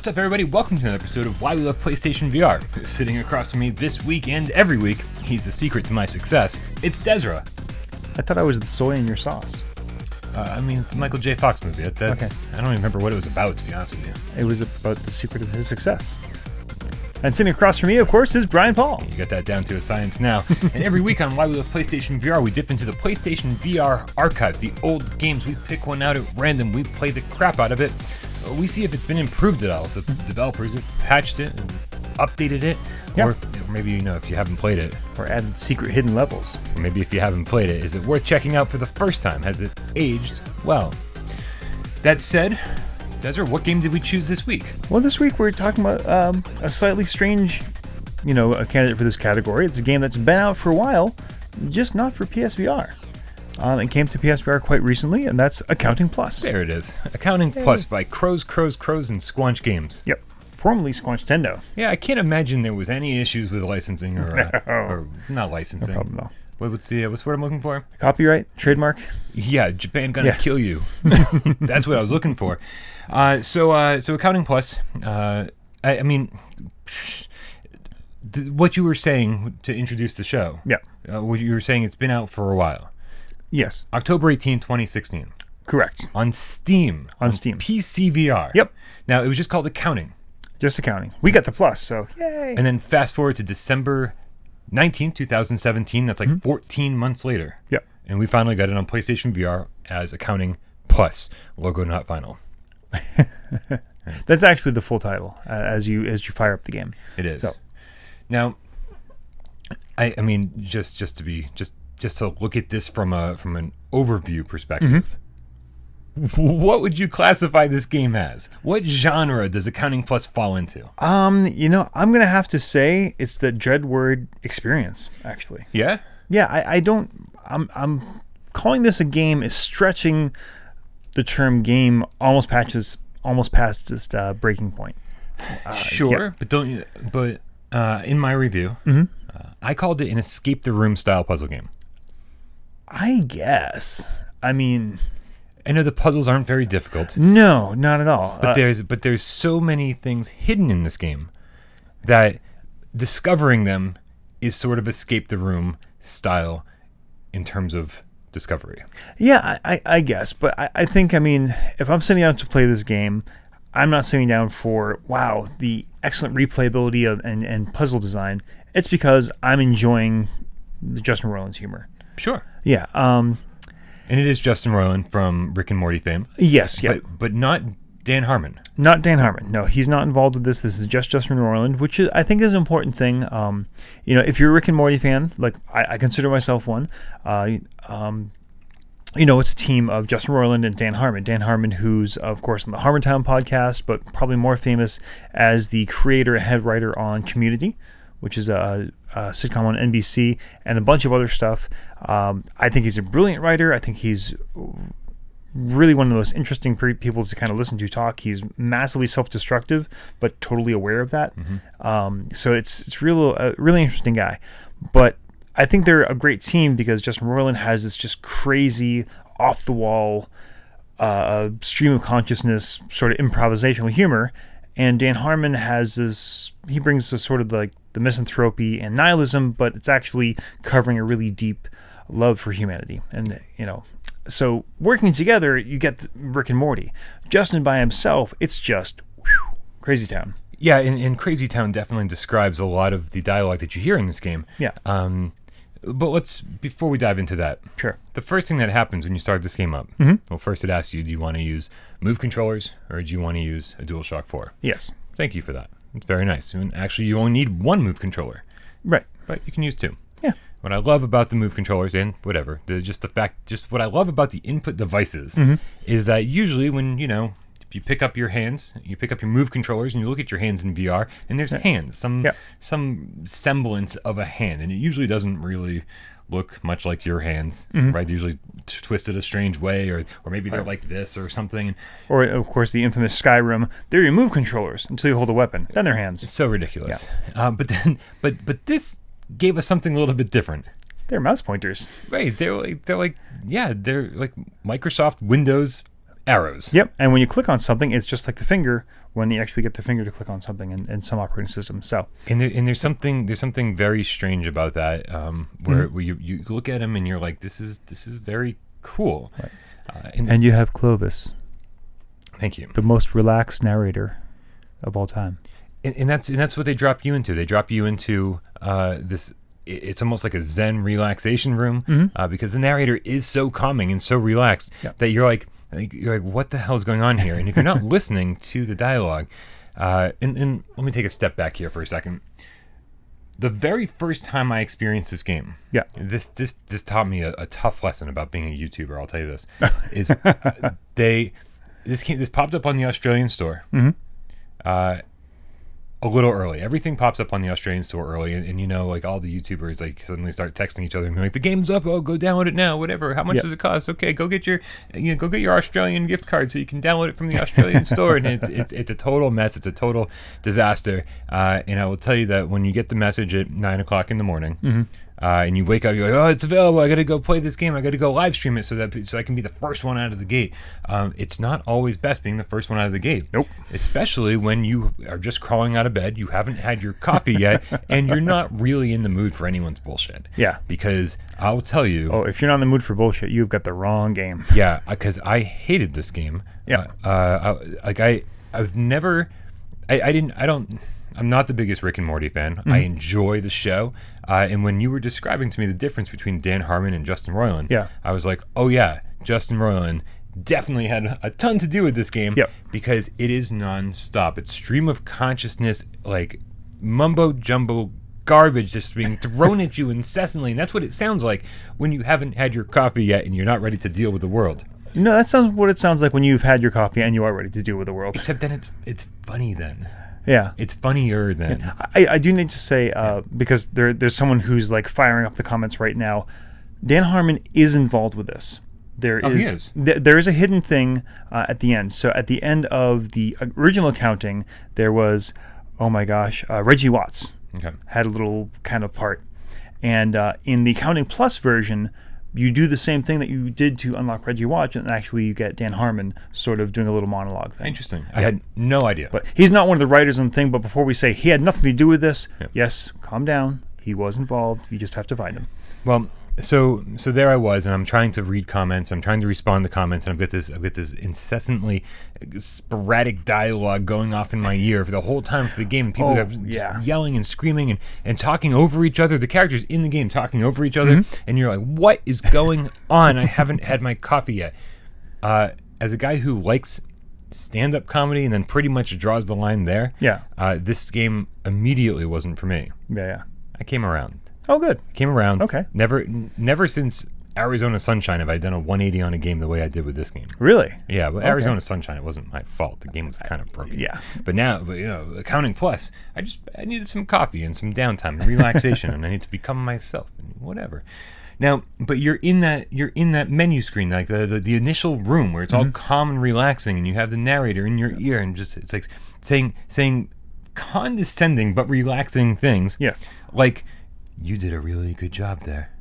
What's up, everybody? Welcome to another episode of Why We Love PlayStation VR. Sitting across from me this week and every week, he's the secret to my success. It's Desra. I thought I was the soy in your sauce. It's a Michael J. Fox movie. Okay. I don't even remember what it was about, to be honest with you. It was about the secret of his success. And sitting across from me, of course, is Brian Paul. You got that down to a science now. And every week on Why We Love PlayStation VR, we dip into the PlayStation VR archives, the old games. We pick one out at random. We play the crap out of it. We see if it's been improved at all. If the developers have patched it and updated it. Yeah. Or maybe, if you haven't played it. Or added secret hidden levels. Or maybe if you haven't played it, is it worth checking out for the first time? Has it aged well? That said, Desert, what game did we choose this week? Well, this week we're talking about a slightly strange, a candidate for this category. It's a game that's been out for a while, just not for PSVR. It came to PSVR quite recently, and that's Accounting Plus. There it is. Accounting Plus by Crows, and Squanch Games. Yep. Formerly Squanchtendo. Yeah, I can't imagine there was any issues with licensing or not licensing. No problem, no. What's the word I'm looking for? Copyright? Trademark? Yeah, Japan gonna kill you. That's what I was looking for. So Accounting Plus. What you were saying to introduce the show. Yeah. What you were saying, it's been out for a while. Yes. October 18, 2016. Correct. On Steam. On Steam. PSVR. Yep. Now, it was just called Accounting. Just Accounting. We got the plus, so yay. And then fast forward to December 19, 2017. That's like 14 months later. Yep. And we finally got it on PlayStation VR as Accounting Plus. Logo not final. That's actually the full title as you fire up the game. It is. So. Now, just to look at this from an overview perspective, what would you classify this game as? What genre does Accounting Plus fall into? I'm gonna have to say it's the Dreadword experience, actually. Yeah? Yeah, I'm calling this a game is stretching the term game almost past its breaking point. Sure, yeah. But in my review, I called it an escape the room style puzzle game. I guess. I know the puzzles aren't very difficult. No, not at all. But there's so many things hidden in this game that discovering them is sort of escape the room style in terms of discovery. Yeah, I guess. But I think, if I'm sitting down to play this game, I'm not sitting down for, wow, the excellent replayability and puzzle design. It's because I'm enjoying the Justin Roiland's humor. Sure. Yeah. And it is Justin Roiland from Rick and Morty fame. Yes, yeah. But not Dan Harmon. Not Dan Harmon. No, he's not involved with this. This is just Justin Roiland, which I think is an important thing. If you're a Rick and Morty fan, like I consider myself one, it's a team of Justin Roiland and Dan Harmon. Dan Harmon, who's, of course, on the Harmontown podcast, but probably more famous as the creator and head writer on Community, which is a sitcom on NBC, and a bunch of other stuff. I think he's a brilliant writer. I think he's really one of the most interesting people to kind of listen to talk. He's massively self-destructive, but totally aware of that. So it's a really interesting guy. But I think they're a great team because Justin Roiland has this just crazy, off-the-wall stream of consciousness sort of improvisational humor. And Dan Harmon has this, he brings this sort of like the misanthropy and nihilism, but it's actually covering a really deep love for humanity. And, so working together, you get Rick and Morty. Justin by himself, it's just Crazy Town. Yeah, and Crazy Town definitely describes a lot of the dialogue that you hear in this game. Yeah. But before we dive into that, sure. The first thing that happens when you start this game up, well, first it asks you, do you want to use Move controllers or do you want to use a DualShock 4? Yes. Thank you for that. It's very nice. And actually, you only need one Move controller. Right. But you can use two. Yeah. What I love about the Move controllers and whatever, just what I love about the input devices is that usually when, you pick up your hands, you pick up your Move controllers, and you look at your hands in VR, and there's hands, some semblance of a hand, and it usually doesn't really look much like your hands, right? They're usually twisted a strange way, or maybe they're like this or something. Or, of course, the infamous Skyrim, they're your Move controllers until you hold a weapon, then they're hands. It's so ridiculous. Yeah. But this gave us something a little bit different. They're mouse pointers. Right, they're like Microsoft Windows arrows. Yep, and when you click on something, it's just like the finger when you actually get the finger to click on something in some operating systems. So there's something very strange about that, where you look at them and you're like, this is very cool. Right. And you have Clovis. Thank you. The most relaxed narrator of all time. And that's what they drop you into. They drop you into this. It's almost like a Zen relaxation room, because the narrator is so calming and so relaxed that you're like, what the hell is going on here? And if you're not listening to the dialogue, and let me take a step back here for a second. The very first time I experienced this game, this taught me a tough lesson about being a YouTuber. I'll tell you this: is this popped up on the Australian store. A little early. Everything pops up on the Australian store early, and you know, like all the YouTubers like suddenly start texting each other and be like, the game's up, oh, go download it now, whatever. How much does it cost? Okay, go get your Australian gift card so you can download it from the Australian store. And it's a total mess. It's a total disaster. And I will tell you that when you get the message at 9:00 in the morning, and you wake up, you're like, oh, it's available. I got to go play this game. I got to go live stream it so I can be the first one out of the gate. It's not always best being the first one out of the gate. Nope. Especially when you are just crawling out of bed, you haven't had your coffee yet, and you're not really in the mood for anyone's bullshit. Yeah. Because I'll tell you. Oh, if you're not in the mood for bullshit, you've got the wrong game. Yeah, because I hated this game. Yeah. I'm not the biggest Rick and Morty fan. I enjoy the show. And when you were describing to me the difference between Dan Harmon and Justin Roiland, I was like, oh yeah, Justin Roiland definitely had a ton to do with this game, because it is nonstop. It's stream of consciousness, like mumbo jumbo garbage just being thrown at you incessantly. And that's what it sounds like when you haven't had your coffee yet and you're not ready to deal with the world. No, that sounds what it sounds like when you've had your coffee and you are ready to deal with the world. Except then it's funny then. Yeah, it's funnier than. I do need to say, because there's someone who's like firing up the comments right now. Dan Harmon is involved with this. He is. There is a hidden thing at the end. So at the end of the original accounting, there was, oh my gosh, Reggie Watts had a little kind of part, and in the Accounting Plus version, you do the same thing that you did to unlock Reggie Watts, and actually you get Dan Harmon sort of doing a little monologue thing. Interesting. I had no idea. But he's not one of the writers on the thing, but before we say he had nothing to do with this, yes, calm down. He was involved. You just have to find him. Well, so there I was, and I'm trying to read comments. I'm trying to respond to comments, and I've got this incessantly sporadic dialogue going off in my ear for the whole time for the game. And people just yelling and screaming and talking over each other. The characters in the game talking over each other, and you're like, what is going on? I haven't had my coffee yet. As a guy who likes stand-up comedy and then pretty much draws the line there, this game immediately wasn't for me. I came around. Oh, good. Came around. Okay. Never since Arizona Sunshine have I done a 180 on a game the way I did with this game. Really? Yeah, but Arizona Sunshine, it wasn't my fault. The game was kind of broken. Yeah. But now, Accounting Plus, I needed some coffee and some downtime and relaxation, and I need to become myself and whatever. Now, but you're in that menu screen, like the initial room where it's all calm and relaxing, and you have the narrator in your ear, and just it's like saying condescending but relaxing things. Yes. Like, you did a really good job there.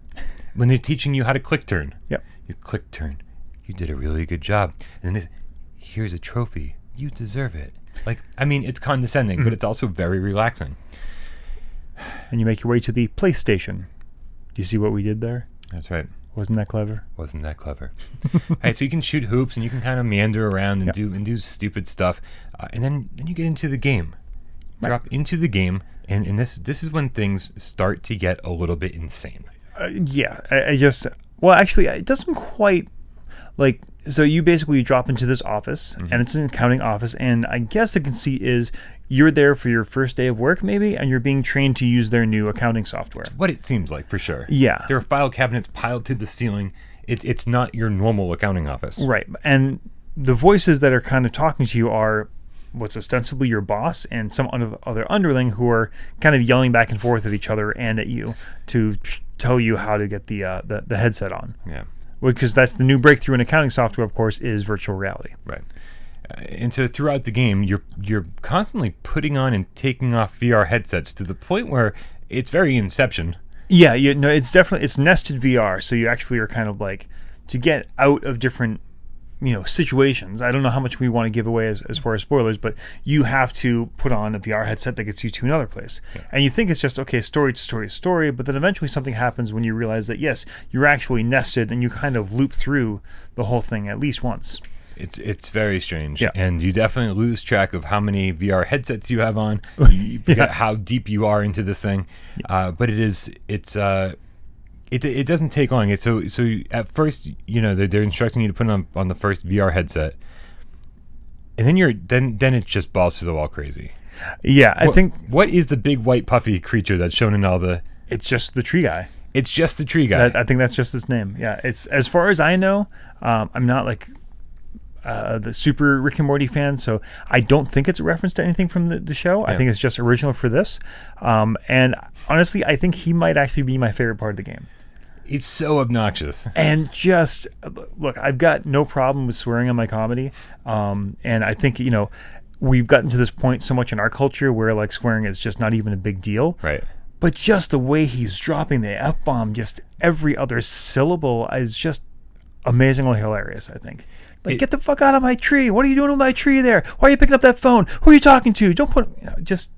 When they're teaching you how to click turn. Yep. You click turn. You did a really good job. And then here's a trophy. You deserve it. Like, I mean, it's condescending, but it's also very relaxing. And you make your way to the PlayStation. Do you see what we did there? That's right. Wasn't that clever? Wasn't that clever? Right, so you can shoot hoops and you can kind of meander around and do stupid stuff, and then you get into the game. Drop into the game. And this is when things start to get a little bit insane. I just... Well, actually, it doesn't quite... Like, so you basically drop into this office, and it's an accounting office, and I guess the conceit is you're there for your first day of work, maybe, and you're being trained to use their new accounting software. It's what it seems like, for sure. Yeah. There are file cabinets piled to the ceiling. It's not your normal accounting office. Right. And the voices that are kind of talking to you are what's ostensibly your boss and some other underling who are kind of yelling back and forth at each other and at you to tell you how to get the headset on. Yeah. Because that's the new breakthrough in accounting software, of course, is virtual reality. Right. And so throughout the game, you're constantly putting on and taking off VR headsets to the point where it's very Inception. Yeah, it's nested VR, so you actually are kind of like to get out of different situations. I don't know how much we want to give away as far as spoilers, but you have to put on a VR headset that gets you to another place. Yeah. And you think it's just, okay, story to story to story, but then eventually something happens when you realize that, yes, you're actually nested and you kind of loop through the whole thing at least once. It's very strange. Yeah. And you definitely lose track of how many VR headsets you have on. You forget how deep you are into this thing. But it doesn't take long. So at first, they're instructing you to put on the first VR headset, and then it's just balls to the wall crazy. Yeah, I think. What is the big white puffy creature that's shown in all the? It's just the tree guy. It's just the tree guy. I think that's just his name. Yeah, it's as far as I know. I'm not like the super Rick and Morty fan, so I don't think it's a reference to anything from the show. Yeah. I think it's just original for this. And honestly, I think he might actually be my favorite part of the game. He's so obnoxious. And just, look, I've got no problem with swearing on my comedy. And I think, we've gotten to this point so much in our culture where, like, swearing is just not even a big deal. Right. But just the way he's dropping the F-bomb, just every other syllable is just amazingly hilarious, I think. Like, get the fuck out of my tree. What are you doing with my tree there? Why are you picking up that phone? Who are you talking to? Don't put... just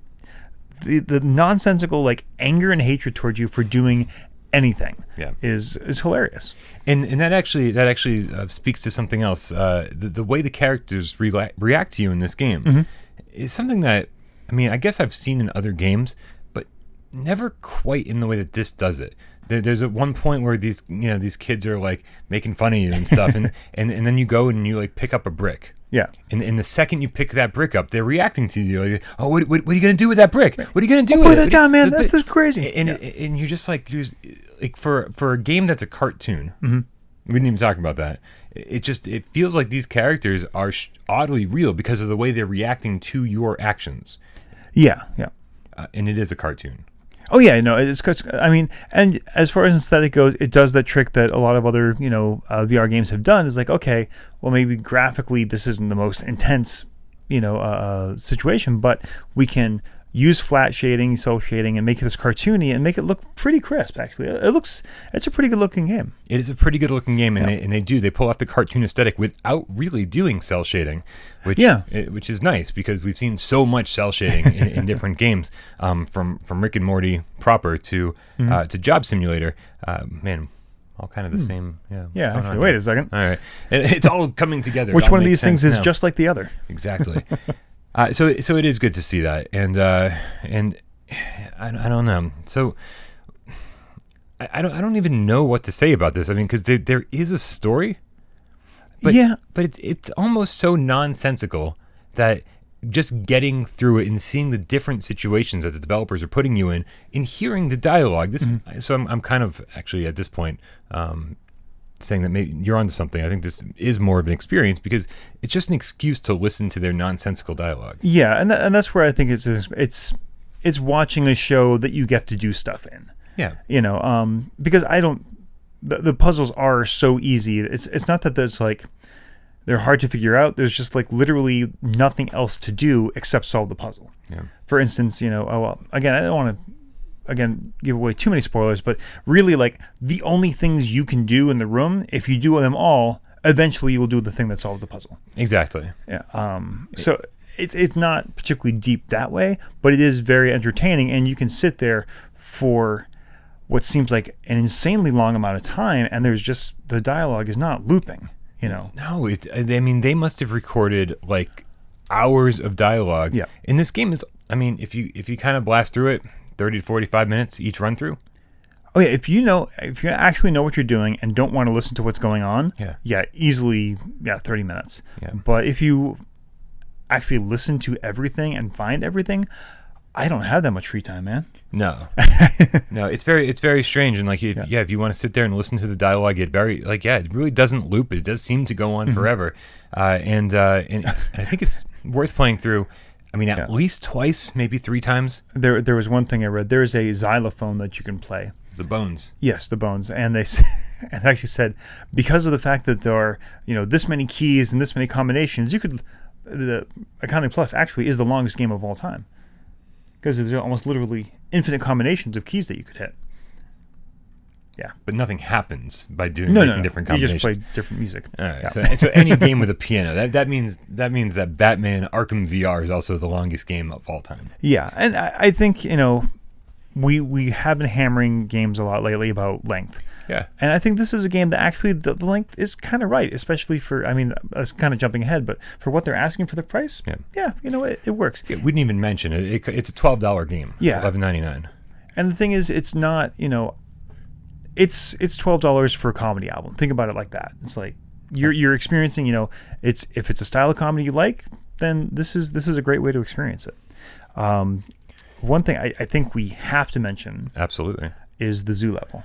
the nonsensical, like, anger and hatred towards you for doing anything is hilarious. And that actually speaks to something else. The way the characters react to you in this game is something that, I guess I've seen in other games, but never quite in the way that this does it. There's at one point where these kids are like making fun of you and stuff, and then you go and you like pick up a brick. Yeah. And the second you pick that brick up, they're reacting to you like, oh, what are you gonna do with that brick? What are you gonna do with it? Put that down, man. That's crazy. And you're just like for a game that's a cartoon. Mm-hmm. We didn't even talk about that. It feels like these characters are oddly real because of the way they're reacting to your actions. Yeah. And it is a cartoon. Oh yeah, no, it's and as far as aesthetic goes, it does that trick that a lot of other VR games have done. Is like, okay, well maybe graphically this isn't the most intense situation, but we can use flat shading, cel shading, and make this cartoony and make it look pretty crisp. Actually, it's a pretty good looking game. It is a pretty good looking game, and they pull off the cartoon aesthetic without really doing cel shading, which is nice because we've seen so much cel shading in different games, from Rick and Morty proper to Job Simulator. Man, all kind of the same. Yeah. Actually, wait a second. All right, it's all coming together. Which one of these things is just like the other? Exactly. So it is good to see that, and I don't know. So I don't even know what to say about this. Because there is a story, but it's almost so nonsensical that just getting through it and seeing the different situations that the developers are putting you in, and hearing the dialogue. So I'm kind of actually at this point. Saying that maybe you're onto something. I think this is more of an experience because it's just an excuse to listen to their nonsensical dialogue. Yeah, and that's where I think it's watching a show that you get to do stuff in. Yeah, because the puzzles are so easy. It's not that there's like they're hard to figure out. There's just like literally nothing else to do except solve the puzzle. Yeah. For instance, again, I don't want to. Give away too many spoilers, but really, like, the only things you can do in the room, if you do them all, eventually you will do the thing that solves the puzzle. Exactly. Yeah. So it's not particularly deep that way, but it is very entertaining, and you can sit there for what seems like an insanely long amount of time, and there's just the dialogue is not looping. No, they must have recorded like hours of dialogue. Yeah. And this game is, if you kind of blast through it. 30 to 45 minutes each run through. Oh yeah, if you actually know what you're doing and don't want to listen to what's going on, easily 30 minutes. Yeah. But if you actually listen to everything and find everything, I don't have that much free time, man. No. No, it's very strange, and if you want to sit there and listen to the dialogue, it really doesn't loop. It does seem to go on forever. And I think it's worth playing through. At least twice, maybe 3 times. There was one thing I read. There is a xylophone that you can play. The bones. Yes, the bones. And they actually said because of the fact that there are this many keys and this many combinations, the Accounting Plus actually is the longest game of all time because there's almost literally infinite combinations of keys that you could hit. Yeah. But nothing happens by doing No. different You combinations. just play different music. All right. Yeah. So any game with a piano, that means that Batman Arkham VR is also the longest game of all time. Yeah, and I think, we have been hammering games a lot lately about length. Yeah. And I think this is a game that actually the length is kind of right, especially for, I mean, that's kind of jumping ahead, but for what they're asking for the price, it works. Yeah, we didn't even mention it. It's a $12 game. Yeah. $11.99. And the thing is, it's not, it's $12 for a comedy album. Think about it like that. It's like you're experiencing, if it's a style of comedy you like, then this is a great way to experience it. One thing I think we have to mention Absolutely is the zoo level.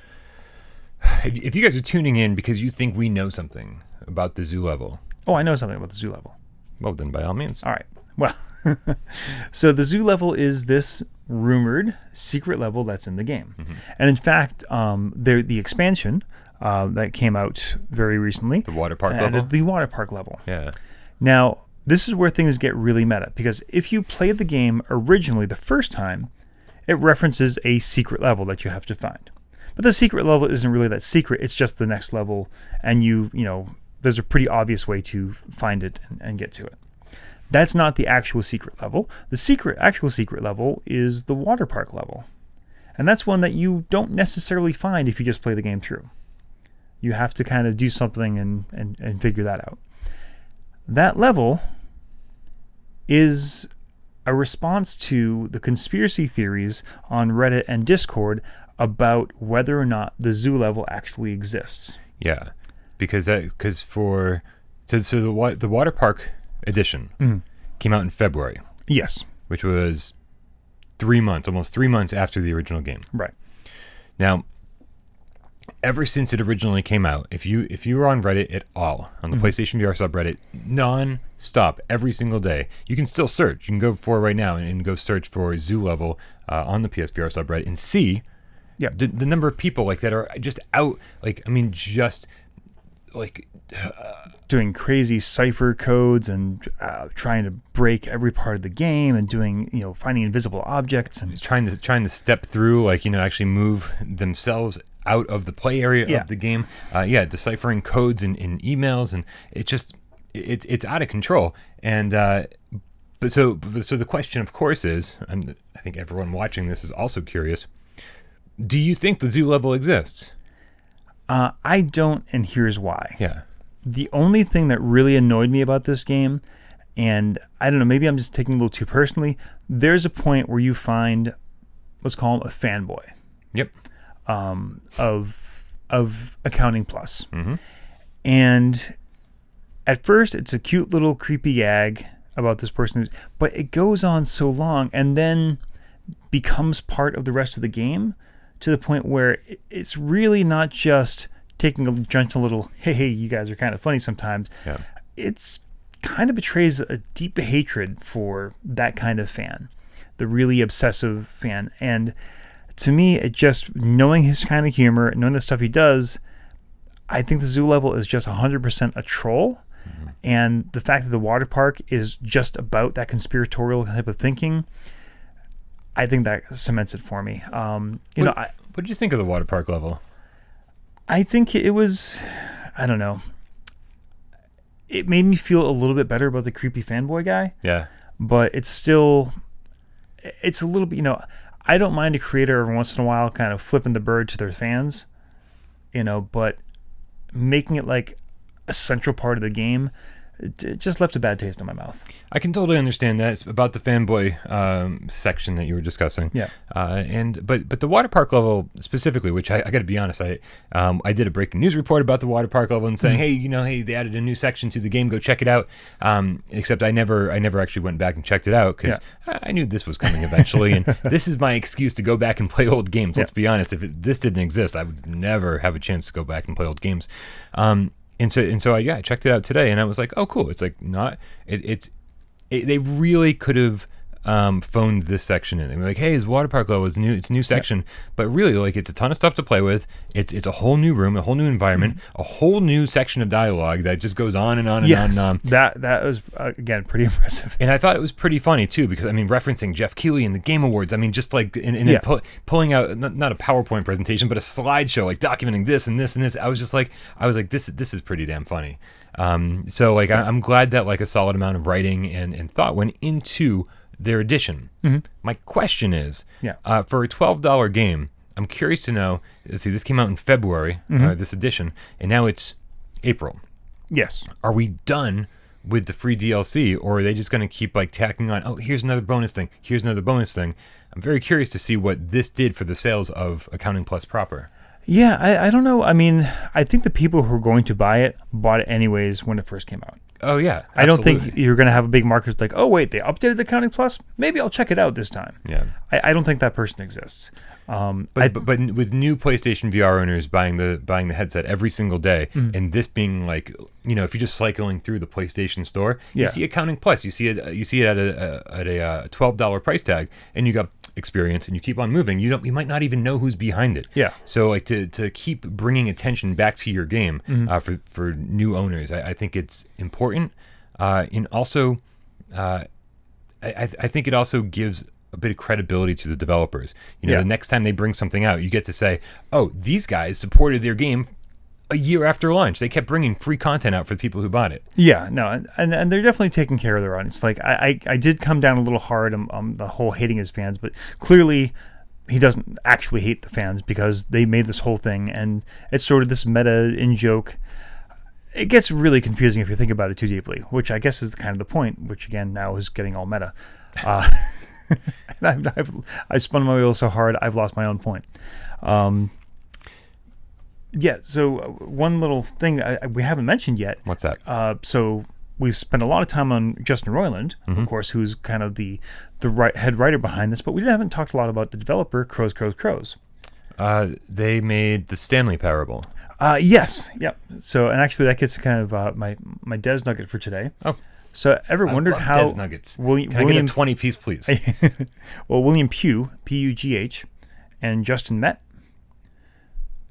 If you guys are tuning in because you think we know something about the zoo level, Oh, I know something about the zoo level. well, then by all means. All right. Well, so the zoo level is this rumored secret level that's in the game. Mm-hmm. And in fact, the expansion that came out very recently. The Waterpark added level? The Waterpark level. Yeah. Now, this is where things get really meta, because if you played the game originally the first time, it references a secret level that you have to find. But the secret level isn't really that secret. It's just the next level, and there's a pretty obvious way to find it and get to it. That's not the actual secret level. The actual secret level is the Waterpark level. And that's one that you don't necessarily find if you just play the game through. You have to kind of do something and figure that out. That level is a response to the conspiracy theories on Reddit and Discord about whether or not the zoo level actually exists. Yeah, because the Waterpark edition came out in February, Yes. which was almost 3 months after the original game. Right. Now, ever since it originally came out, if you were on Reddit at all, on the PlayStation VR subreddit, non-stop, every single day, you can still search. You can go for it right now and go search for zoo level on the PSVR subreddit and see the number of people that are just out, doing crazy cipher codes and trying to break every part of the game and doing, finding invisible objects and trying to step through, actually move themselves out of the play area of the game. Deciphering codes in emails, and it's out of control. And but the question, of course, is, and I think everyone watching this is also curious: do you think the zoo level exists? I don't, and here's why. Yeah. The only thing that really annoyed me about this game, and I don't know, maybe I'm just taking it a little too personally, there's a point where you find, let's call him a fanboy. Yep. Of Accounting Plus. Mm-hmm. And at first it's a cute little creepy gag about this person, but it goes on so long and then becomes part of the rest of the game to the point where it's really not just taking a gentle little, hey, you guys are kind of funny sometimes. Yeah. It's kind of betrays a deep hatred for that kind of fan, the really obsessive fan. And to me, it just, knowing his kind of humor, knowing the stuff he does, I think the zoo level is just 100% a troll. Mm-hmm. And the fact that the Waterpark is just about that conspiratorial type of thinking, I think that cements it for me. What did you think of the Waterpark level? I think it was, I don't know. It made me feel a little bit better about the creepy fanboy guy. Yeah. But it's a little bit, I don't mind a creator every once in a while kind of flipping the bird to their fans, but making it like a central part of the game, it just left a bad taste in my mouth. I can totally understand that. It's about the fanboy section that you were discussing. Yeah. But the Waterpark level specifically, which I got to be honest, I did a breaking news report about the Waterpark level and saying, hey, they added a new section to the game. Go check it out. Except I never actually went back and checked it out because I knew this was coming eventually, and this is my excuse to go back and play old games. Let's be honest. If this didn't exist, I would never have a chance to go back and play old games. And so I checked it out today, and I was like, oh, cool. It's like they really could have phoned this section in. They were like, "Hey, it's Waterpark level. It's new. It's a new section." But really, like, it's a ton of stuff to play with. It's a whole new room, a whole new environment, a whole new section of dialogue that just goes on and on and on and on. That was again pretty impressive. And I thought it was pretty funny too, because I mean, referencing Jeff Keighley and the Game Awards. I mean, just like then pulling out not a PowerPoint presentation, but a slideshow, like documenting this and this and this. I was like, this is pretty damn funny. So like, I'm glad that like a solid amount of writing and thought went into their edition. My question is, for a $12 game, I'm curious to know. Let's see, this came out in February, this edition, and now it's April. Yes. Are we done with the free DLC, or are they just going to keep like tacking on? Oh, here's another bonus thing. Here's another bonus thing. I'm very curious to see what this did for the sales of Accounting Plus proper. Yeah, I don't know. I mean, I think the people who are going to buy it bought it anyways when it first came out. Oh, yeah. Absolutely. I don't think you're going to have a big market that's like, oh, wait, they updated the Accounting Plus? Maybe I'll check it out this time. Yeah. I don't think that person exists. But with new PlayStation VR owners buying the headset every single day, and this being like, you know, if you're just cycling through the PlayStation store, you see Accounting Plus, you see it at a $12 price tag, and you got experience, and you keep on moving. You might not even know who's behind it. Yeah. So like to keep bringing attention back to your game for new owners, I think it's important, and also I think it also gives a bit of credibility to the developers. You know, the next time they bring something out, you get to say, oh, these guys supported their game a year after launch. They kept bringing free content out for the people who bought it. Yeah, no, and they're definitely taking care of their audience. Like, I did come down a little hard on the whole hating his fans, but clearly he doesn't actually hate the fans because they made this whole thing, and it's sort of this meta in-joke. It gets really confusing if you think about it too deeply, which I guess is kind of the point, which again now is getting all meta. And I've spun my wheel so hard, I've lost my own point. So one little thing we haven't mentioned yet. What's that? So we've spent a lot of time on Justin Roiland, of course, who's kind of the head writer behind this, but we haven't talked a lot about the developer, Crows. They made the Stanley Parable. Yes. Yep. So, and actually that gets kind of my Des Nugget for today. Oh. So, ever wondered how Des Nuggets. Can I get a 20-piece, please? Well, William Pugh, P-U-G-H, and Justin met.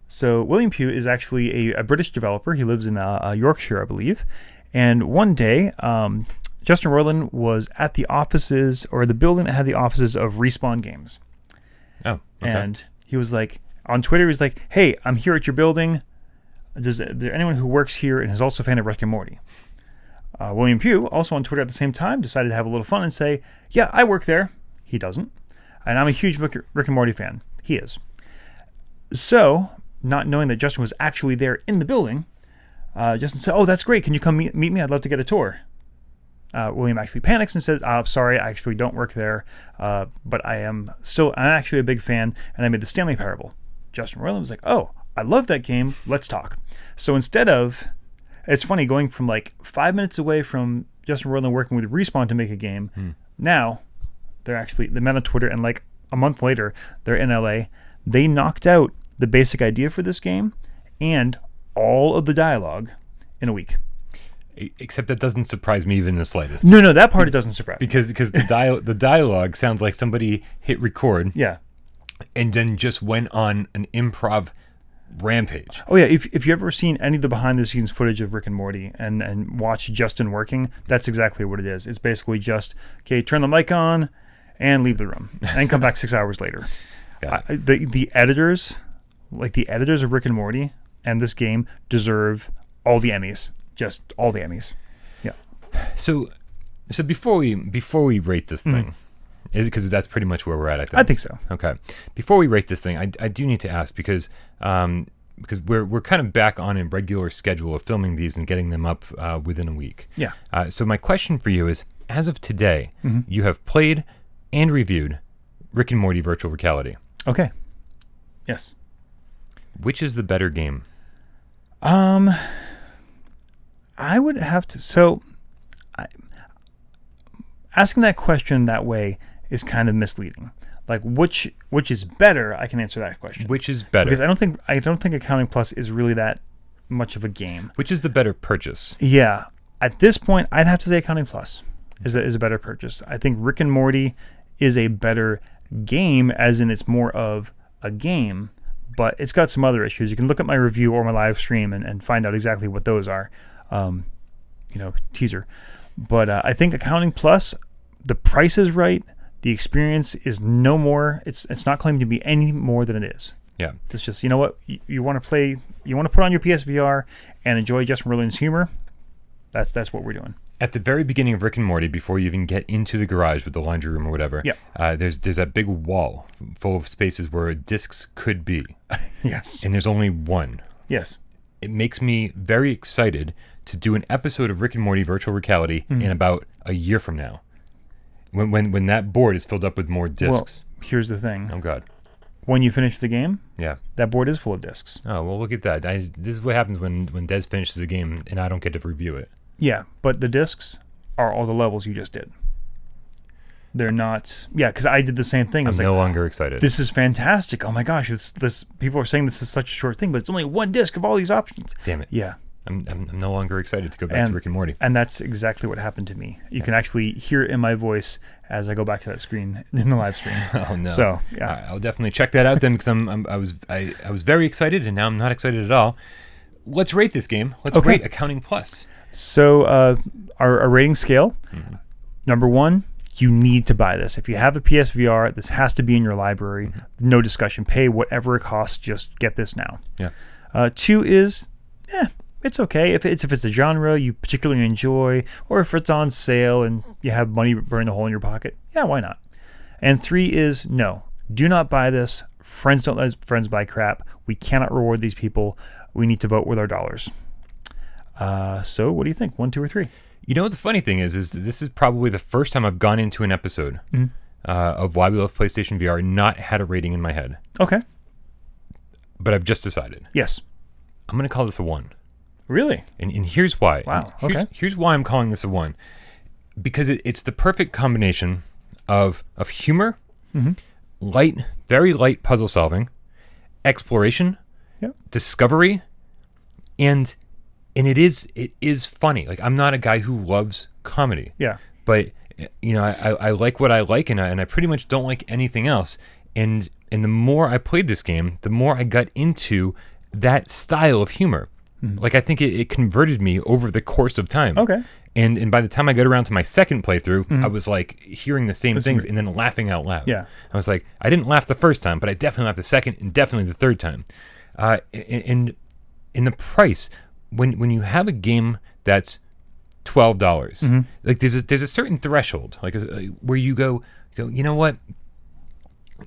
So, William Pugh is actually a British developer. He lives in Yorkshire, I believe. And one day, Justin Roiland was at the offices, or the building that had the offices of Respawn Games. Oh, okay. And he was like, on Twitter, he was like, hey, I'm here at your building. Is there anyone who works here and is also a fan of Rick and Morty? William Pugh, also on Twitter at the same time, decided to have a little fun and say, yeah, I work there. He doesn't. And I'm a huge Rick and Morty fan. He is. So, not knowing that Justin was actually there in the building, Justin said, oh, that's great. Can you come meet me? I'd love to get a tour. William actually panics and says, sorry, I actually don't work there, but I'm actually a big fan, and I made the Stanley Parable. Justin Roiland was like, oh, I love that game. Let's talk. So instead of... It's funny, going from like 5 minutes away from Justin Roiland working with Respawn to make a game, now they met on Twitter, and like a month later, they're in LA. They knocked out the basic idea for this game and all of the dialogue in a week. Except that doesn't surprise me even the slightest. No, that part it doesn't surprise me. Because the dialogue sounds like somebody hit record. Yeah. And then just went on an improv rampage. Oh yeah, if you've ever seen any of the behind the scenes footage of Rick and Morty and watch Justin working, that's exactly what it is. It's basically just, okay, turn the mic on and leave the room and come back 6 hours later. The editors, like the editors of Rick and Morty and this game, deserve all the Emmys. Just all the Emmys. Yeah. So before we rate this thing, is it because that's pretty much where we're at? I think so. Okay. Before we rate this thing, I do need to ask because we're kind of back on a regular schedule of filming these and getting them up within a week. Yeah. So my question for you is, as of today, you have played and reviewed Rick and Morty Virtual Reality. Okay. Yes. Which is the better game? I would have to. So, asking that question that way is kind of misleading. Like, which is better? I can answer that question. Which is better? Because I don't think Accounting Plus is really that much of a game. Which is the better purchase? Yeah. At this point, I'd have to say Accounting Plus. is a better purchase. I think Rick and Morty is a better game, as in it's more of a game, but it's got some other issues. You can look at my review or my live stream and find out exactly what those are. Teaser. But I think Accounting Plus, the price is right. The experience is no more. It's not claiming to be any more than it is. Yeah. It's just, you know what? You want to play, you want to put on your PSVR and enjoy Justin Roiland's humor. That's what we're doing. At the very beginning of Rick and Morty, before you even get into the garage with the laundry room or whatever, there's that big wall full of spaces where discs could be. Yes. And there's only one. Yes. It makes me very excited to do an episode of Rick and Morty Virtual Reality in about a year from now. When that board is filled up with more discs. Well, here's the thing. Oh, God. When you finish the game, yeah, that board is full of discs. Oh, well, look at that. This is what happens when Des finishes a game and I don't get to review it. Yeah, but the discs are all the levels you just did. They're not... Yeah, because I did the same thing. I'm no longer excited. This is fantastic. Oh, my gosh. This people are saying this is such a short thing, but it's only one disc of all these options. Damn it. Yeah. I'm no longer excited to go back to Rick and Morty. And that's exactly what happened to me. You can actually hear it in my voice as I go back to that screen in the live stream. Oh no! So yeah, I'll definitely check that out then, because I was very excited and now I'm not excited at all. Let's rate this game. Let's rate Accounting Plus. So our rating scale, number 1, you need to buy this. If you have a PSVR, this has to be in your library. No discussion. Pay whatever it costs. Just get this now. Yeah. 2 is, it's okay if it's a genre you particularly enjoy, or if it's on sale and you have money burn a hole in your pocket. Yeah, why not? And 3 is no. Do not buy this. Friends don't let friends buy crap. We cannot reward these people. We need to vote with our dollars. So what do you think? 1, 2, or 3? You know what the funny thing is this is probably the first time I've gone into an episode of Why We Love PlayStation VR not had a rating in my head. Okay. But I've just decided. Yes. I'm going to call this a 1. Really? And here's why. Wow. Okay. Here's why I'm calling this a 1. Because it's the perfect combination of humor, very light puzzle solving, exploration, discovery, and it is funny. Like, I'm not a guy who loves comedy. Yeah. But I like what I like, and I pretty much don't like anything else. And the more I played this game, the more I got into that style of humor. Like, I think it converted me over the course of time. Okay. And by the time I got around to my second playthrough, I was like hearing the same things and then laughing out loud. Yeah. I was like, I didn't laugh the first time, but I definitely laughed the second and definitely the third time. And in the price, when you have a game that's $12, like there's a certain threshold, like where you go, you know what?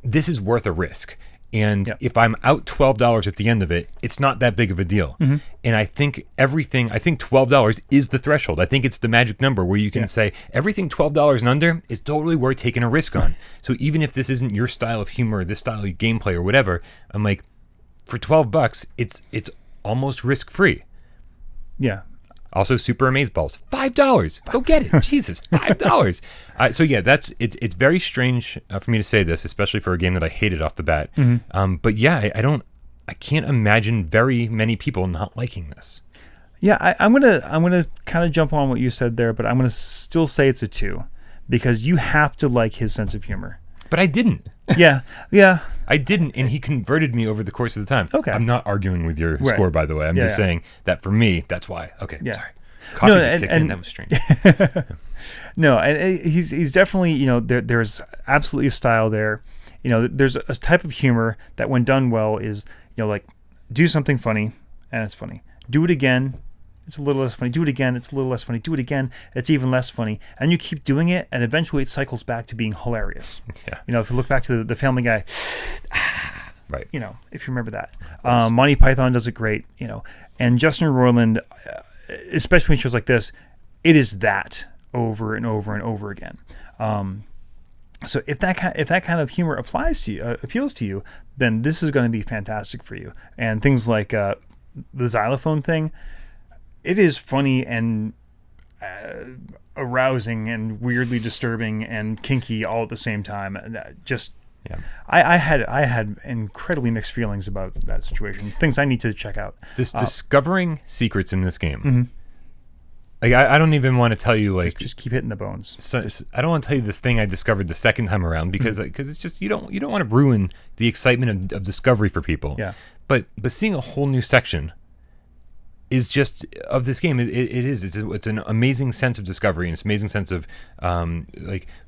This is worth a risk. And if I'm out $12 at the end of it, it's not that big of a deal. And I think $12 is the threshold. I think it's the magic number where you can say everything $12 and under is totally worth taking a risk on. So even if this isn't your style of humor, this style of gameplay or whatever, I'm like, for $12, it's almost risk-free. Yeah. Also, Super Amazeballs, $5. Go get it. Jesus, $5. So yeah, it's very strange for me to say this, especially for a game that I hated off the bat. But yeah, I can't imagine very many people not liking this. Yeah, I'm gonna kind of jump on what you said there, but I'm gonna still say it's a 2, because you have to like his sense of humor. But I didn't. Yeah. I didn't, and he converted me over the course of the time. Okay. I'm not arguing with your score, by the way. I'm just saying that for me, that's why. Okay, sorry. Coffee just kicked in. That was strange. No, and he's definitely, there's absolutely a style there. There's a type of humor that, when done well, is, like, do something funny, and it's funny. Do it again, it's a little less funny. Do it again, it's a little less funny. Do it again, it's even less funny. And you keep doing it, and eventually it cycles back to being hilarious. Yeah. If you look back to the Family Guy, right. If you remember that. Monty Python does it great, And Justin Roiland, especially in shows like this, it is that over and over and over again. So if that kind of humor appeals to you, then this is going to be fantastic for you. And things like the xylophone thing, it is funny and arousing and weirdly disturbing and kinky all at the same time. I had incredibly mixed feelings about that situation. Things I need to check out. Discovering secrets in this game Like I don't even want to tell you like Just keep hitting the bones. So I don't want to tell you this thing I discovered the second time around because it's just you don't want to ruin the excitement of discovery for people. Yeah. But seeing a whole new section is just of this game. It's an amazing sense of discovery and it's an amazing sense of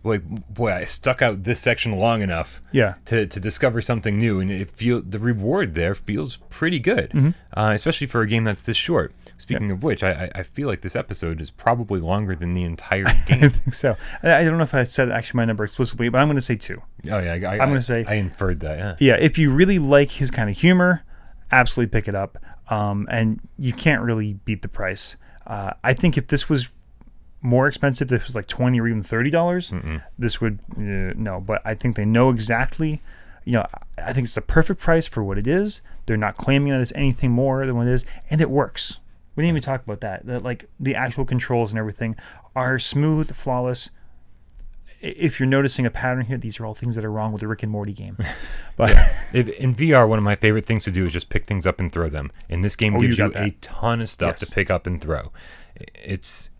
boy, I stuck out this section long enough to discover something new, and the reward there feels pretty good, especially for a game that's this short. Speaking of which, I feel like this episode is probably longer than the entire game. I think so. I don't know if I said actually my number explicitly, but I'm going to say 2. Oh yeah, I'm going to say I inferred that. Yeah. Yeah, if you really like his kind of humor, absolutely pick it up. And you can't really beat the price. I think if this was more expensive, if it was like $20 or even $30, this would no. But I think they know exactly. I think it's the perfect price for what it is. They're not claiming that it's anything more than what it is, and it works. We didn't even talk about that. That like the actual controls and everything are smooth, flawless. If you're noticing a pattern here, these are all things that are wrong with the Rick and Morty game. But in VR, one of my favorite things to do is just pick things up and throw them. And this game gives you a ton of stuff to pick up and throw. It's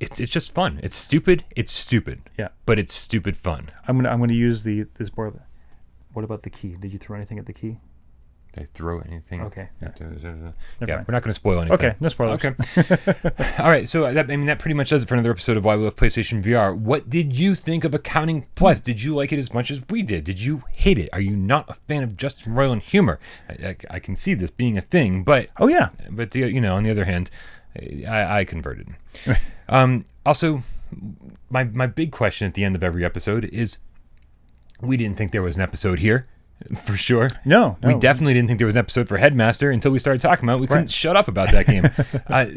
just fun. It's stupid. Yeah. But it's stupid fun. I'm gonna use this board. What about the key? Did you throw anything at the key? They throw anything. Okay. Yeah, we're not going to spoil anything. Okay, no spoilers. Okay. All right, so that pretty much does it for another episode of Why We Love PlayStation VR. What did you think of Accounting Plus? Did you like it as much as we did? Did you hate it? Are you not a fan of Justin Roiland humor? I can see this being a thing, but oh yeah. But on the other hand, I converted. Also, my big question at the end of every episode is, we didn't think there was an episode here. For sure. No. We definitely didn't think there was an episode for Headmaster until we started talking about it. We couldn't shut up about that game.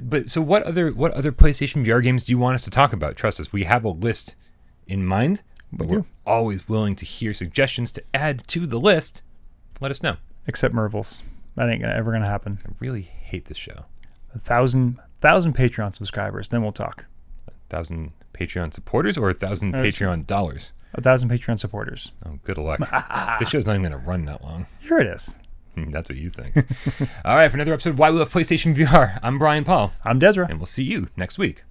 But so what other PlayStation VR games do you want us to talk about? Trust us, we have a list in mind, but we're always willing to hear suggestions to add to the list. Let us know. Except Mervils. That ain't ever going to happen. I really hate this show. 1,000 Patreon subscribers, then we'll talk. 1,000 Patreon supporters or 1,000 Patreon dollars? 1,000 Patreon supporters. Oh, good luck. This show's not even going to run that long. Here it is. That's what you think. All right, for another episode of Why We Love PlayStation VR, I'm Brian Paul. I'm Desra. And we'll see you next week.